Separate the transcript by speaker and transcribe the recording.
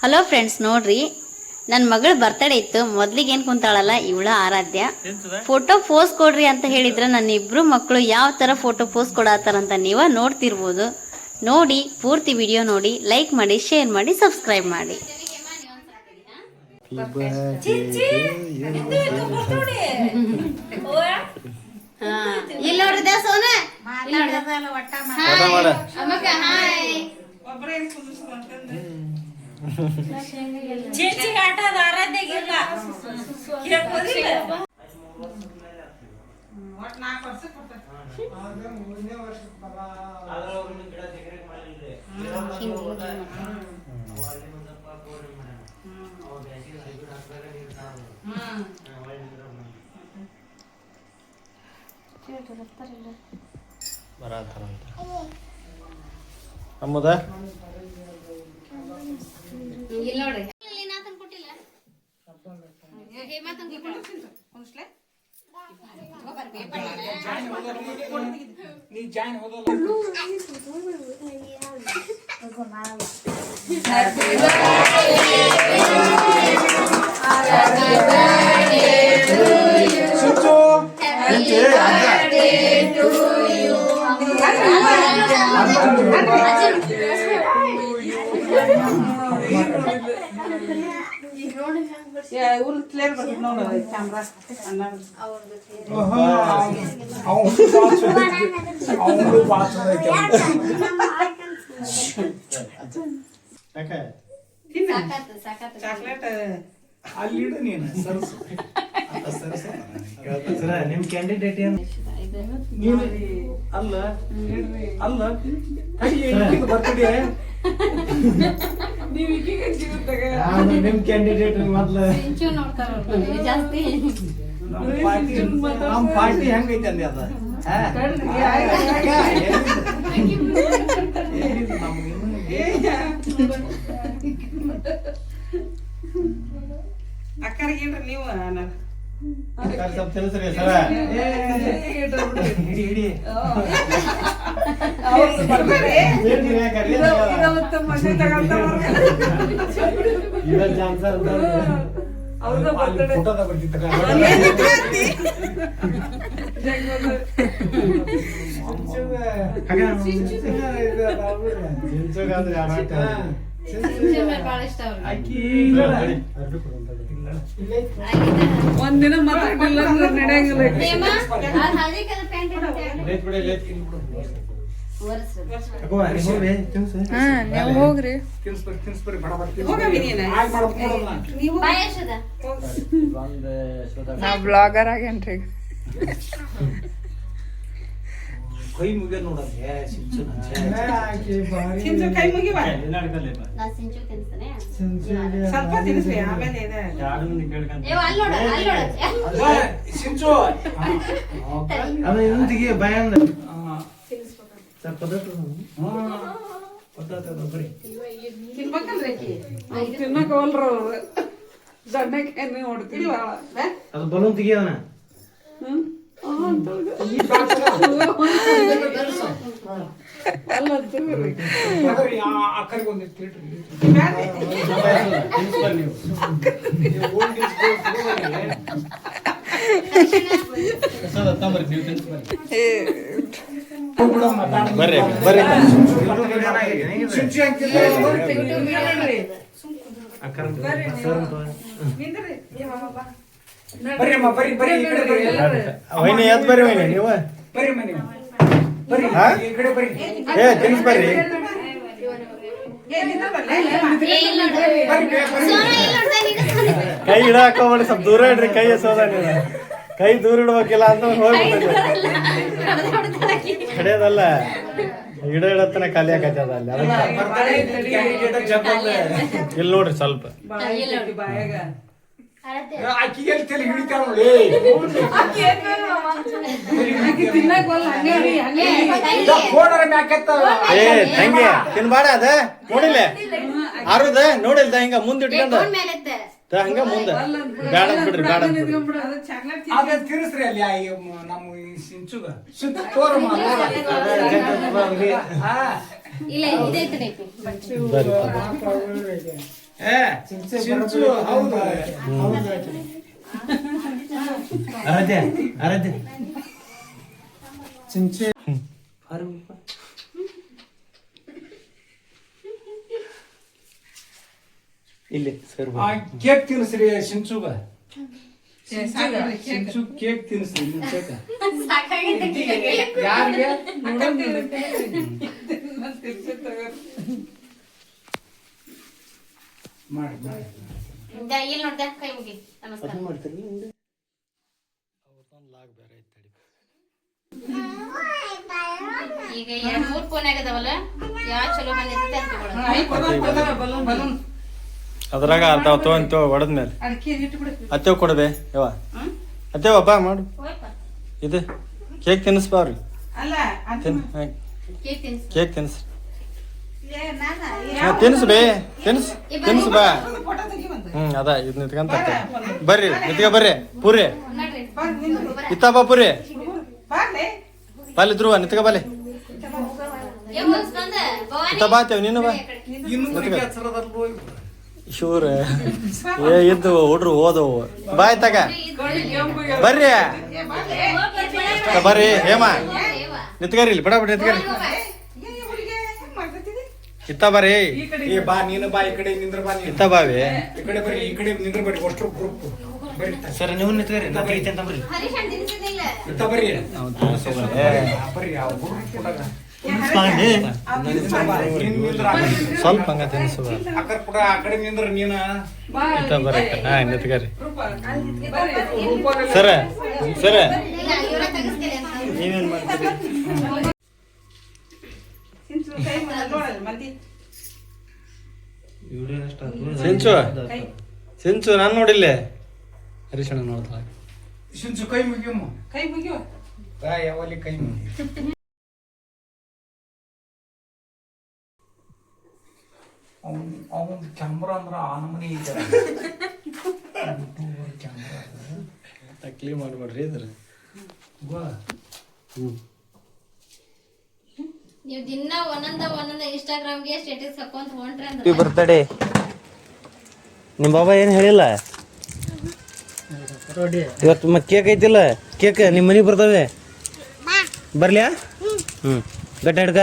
Speaker 1: Hello friends, ನೋಡ್ರಿ ನನ್ನ ಮಗಳ ಬರ್ತಡೇ ಇತ್ತು. ಮೊದ್ಲಿಗೆ ಏನು ಕುಂತಾಳಲ್ಲ ಇವಳ ಆರಾಧ್ಯ. ಫೋಟೋ ಪೋಸ್ ಕೊಡ್ರಿ ಅಂತ ಹೇಳಿದ್ರೆ ನನ್ನ ಇಬ್ರು ಮಕ್ಕಳು ಯಾವ ತರ ಫೋಟೋ ಪೋಸ್ ಕೊಡತ್ತಾರಂತ ನೀವ ನೋಡ್ತಿರ್ಬೋದು. ನೋಡಿ, ಪೂರ್ತಿ ವಿಡಿಯೋ ನೋಡಿ, ಲೈಕ್ ಮಾಡಿ, ಶೇರ್ ಮಾಡಿ, ಸಬ್ಸ್ಕ್ರೈಬ್ ಮಾಡಿ. ಇಲ್ಲಿ ನೋಡ್ರಿ ಸೋನ
Speaker 2: ಅಮ್ಮದ
Speaker 3: ಚಾಕ್ಲೇಟ್ ಅಲ್ಲಿಡು ನೀನು
Speaker 2: ನಿಮ್ ಕ್ಯಾಂಡಿಡೇಟ್ ಏನು
Speaker 3: ಅಲ್ಲ ಅಲ್ಲ ಬರ್ತಡೇ
Speaker 2: ನಿಮ್ ಕ್ಯಾಂಡಿಡೇಟ್ ಮೊದ್ಲು
Speaker 3: ನಮ್ ಪಾರ್ಟಿ ಹೆಂಗೈತೆ ಅಂದೆ ಅದ ಅಕ್ಕರಿಗೆ ನೀವು
Speaker 2: ಸ್ವಲ್ಪ ತಿಳಿಸ್ರಿ ಸರ. ಹಿಡಿ
Speaker 3: ಫೋಟೋದ ಬರ್ತಿತ್ತ
Speaker 4: ಒಂದಿನ ಮಾತಾಡಿಲ್ಲ ನಡೆಯಂಗಿಲ್ಲ. ನೀವು ಹೋಗ್ರಿ. ನಾ ಬ್ಲಾಗರ್ ಆಗೇನ್ರಿ.
Speaker 3: ಕೈ ಮುಗಿಯ ನೋಡಂಗೆ
Speaker 4: ಕೈ ಮುಗಿವ ಸ್ವಲ್ಪ ತಿನ್ಸ್ರಿ ಆಮೇಲೆ
Speaker 3: ಸಿಂಚು
Speaker 2: ಇಂದಿಗೆ ಭಯ
Speaker 4: ತಿನ್ನಕ್ ಹೋಲ್ರ ಅವ್ರು ಸಣ್ಣಕ್ಕೆ ನೋಡ್ತಿಲ್ಲ.
Speaker 2: ಅದು ಬಲೂನ್ ತೆಗಿಯೋಣ.
Speaker 3: ಅಕ್ಕರಿಗೆ ಒಂದಿಟ್ಟು
Speaker 2: ಬರ್ರಿ ಬರ್ರಿ
Speaker 3: ಬರ್ರಿಮ್ಮ ಬರ್ರಿ ಬರ್ರಿ ಈ ಕಡೆ ಬರ್ರಿ
Speaker 2: ವೈನಿ ಎದ್ ಬರ್ರಿ ವೈನಿ ನೀವು
Speaker 3: ಬರ್ರಿಮ್ಮ ನೀವು ಬರ್ರಿ ಈ ಕಡೆ ಬರ್ರಿ
Speaker 2: ಏ ತಿನ್ಸ್ ಬರ್ರಿ. ಕೈ ಇಡಾಕೋಬೇಡಿ, ಸ್ವಲ್ಪ ದೂರ ಇಡ್ರಿ. ಕೈ ಸೋದ ನೀವು ಕೈ ದೂರ ಇಡ್ಬೇಕಿಲ್ಲ ಅಂತ ಹೋಗ್ಬಿಡ್ತದೆ. ಕಡೆಯದಲ್ಲ ಇಡತನ ಖಾಲಿ ಆಗತ್ತದ ಅಲ್ಲಿ. ಇಲ್ಲಿ ನೋಡ್ರಿ ಸ್ವಲ್ಪ
Speaker 3: ಅಕ್ಕಿಗೆ ತಲೆ ಹಿಡಿತಾಳ ನೋಡಿ.
Speaker 2: ಏ ತಂಗಿ ತಿನ್ಬಾಡ ಅದ ನೋಡಿಲ್ಲ ಆರುದ ನೋಡಿಲ್ದ ಹಿಂಗ ಮುಂದ್ ಇಟ್ಕೊಂಡ ಹಂಗ ಮುಂದ ಬ್ಯಾಡ ಬಿಡ್ರಿ ಬ್ಯಾಡ
Speaker 3: ಅದ ತಿರ್ಸ್ರಿ ಅಲ್ಲಿ ನಮ್ಮ ಸಿಂಚುಗ ತೋರಮ್ಮ
Speaker 1: ಇಲ್ಲ ಇದೈತೆ ರೀ
Speaker 3: ಏ ಚಿಂಚು ಹೌದು
Speaker 2: ಆರಾಧ್ಯ
Speaker 3: ಚಿಂಚೆ
Speaker 2: ಇಲ್ಲಿ ಸರ್
Speaker 3: ಆ ಕೇಕ್ ತಿನ್ಸ್ರಿ ಚಿಂಚುಗ ಚಿಂಚು ಕೇಕ್ ತಿನ್ಸ್ರಿ ಮುಂಚೆಕ ಯಾರಿಗೆ ಮಾಡಿ
Speaker 1: ಇಲ್ಲಿ ನೋಡ್ದೆ ಕೈ ಮುಗಿ ನಮಸ್ಕಾರ ಈಗ 2-3 ಫೋನ್ ಆಗದವಲ್ಲ ಯಾವ ಚಲೋ ಬಂದೈತೆ ಅಂತ ತಗೊಳ್ಳೋದು
Speaker 2: ಅದ್ರಾಗ ಅರ್ಧ ತಗೊಂತ ಹೊಡೆದ್ಮೇಲೆ ಅತ್ತೇವ್ ಕೊಡಬೇ ಯವ್ವ ಅತ್ತೇವಪ್ಪ ಮಾಡು ಇದು ಕೇಕ್ ತಿನ್ನಿಸ್ಬಾ ಅವ್ರಿಗೆ
Speaker 4: ಅಲ್ಲ
Speaker 2: ಕೇಕ್ ತಿನ್ಸ್ ತಿನ್ಸ್ ಬೇ ತಿನ್ಸ್ ಬಾ ಅದ ಇದ್ ನಿತ್ಕಂತ ಬರ್ರಿ ಬರ್ರಿ ಪೂರಿ ಇತ್ತ ಬಾ ಪೂರಿ ಬಾಲಿ ಧ್ರುವ ನಿತ್ಕ ಬಾಲಿ ಇತ್ತ ಬಾತೇವ್ ನೀನು ಬಾ ಶೂರ್ ಇದ್ದು ಹುಡ್ರು ಹೋದವು ಬಾಯ್ ತಗ ಬರ್ರಿ ಬರ್ರಿ ಹೇಮ ನಿತ್ಕರಿ ಇಲ್ಲಿ ಬಡ ನಿತ್ಕರಿ ಇತ್ತ ಬರ್ರಿ
Speaker 3: ಏ ಬಾ ನೀನು ಬಾ ಈ ಕಡೆ ನಿಂದ್ರ ಬಾ ನೀನು
Speaker 2: ಇತ್ತ ಬಾವಿ
Speaker 3: ಈ ಕಡೆ ಬರ್ರಿ ಈ ಕಡೆ ನಿಂದ್ರ ಬರ್ರಿ ಅಷ್ಟು ಗ್ರೂಪ್ ಬರ್ರಿ
Speaker 2: ಸರ್ ನೀವು ನಿತ್ಕರಿ ನಾ ತೆಗಿತೇನೆ ಬರ್ರಿ
Speaker 3: ಇತ್ತ ಬರ್ರಿ ಬರ್ರಿ ಆ ಗ್ರೂಪ್ ಕೊಡಗ
Speaker 2: ಸ್ವಲ್ಪ ಹಂಗ ತಿನ್ಸುವ
Speaker 3: ಅಕ್ಕರ್ ಕೂಡ ಆ ಕಡೆ ನಿಂದ್ರ ನೀನ
Speaker 2: ಇತ್ತ ಬರ್ರಿ ಹಾ ನಿತ್ಕರಿ ಸರ ಸರ ನೀವೇನ್ ಮಾಡ್ತೀರಿ ಸಿಂಚು ನಾನು ನೋಡಿಲ್ಲ ಹರೀಶಣ್ಣ ನೋಡ್ತಾ
Speaker 3: ಶಿಂಚು ಕೈ ಮುಗಿಯಮ್ಮ
Speaker 4: ಕೈ ಮುಗಿಯೋ
Speaker 3: ಯಾವಲ್ಲಿ ಕೈ ಮುಗಿ ಅವನ್ ಕ್ಯಾಮ್ರಾ ಅಂದ್ರ ಆ ನಮನಿ ಇದೆ
Speaker 2: ಕ್ಲೀನ್ ಮಾಡ್ಬೇಡ್ರಿ ಇದ್ರ
Speaker 1: ನೀವು ದಿನ ಒಂದೊಂದ ಇನ್ಸ್ಟಾಗ್ರಾಮ್ಗೆ ಸ್ಟೇಟಸ್ ಹಾಕೊಂತ ಹೊಂಟ್ರೆ ಅಂದ್ರೆ
Speaker 2: ಬರ್ತಡೆ ನಿಮ್ಮ ಬಾಬಾ ಏನು ಹೇಳಿಲ್ಲ ಇವತ್ತು ಮತ್ತೆ ಕೇಕ್ ಐತಿಲ್ಲ ಕೇಕ್ ನಿಮ್ಮ ಮನೆಗೆ ಬರ್ತವೆ ಬರ್ಲ್ಯಾ ಗಟ್ಟ ಹಿಡ್ಕ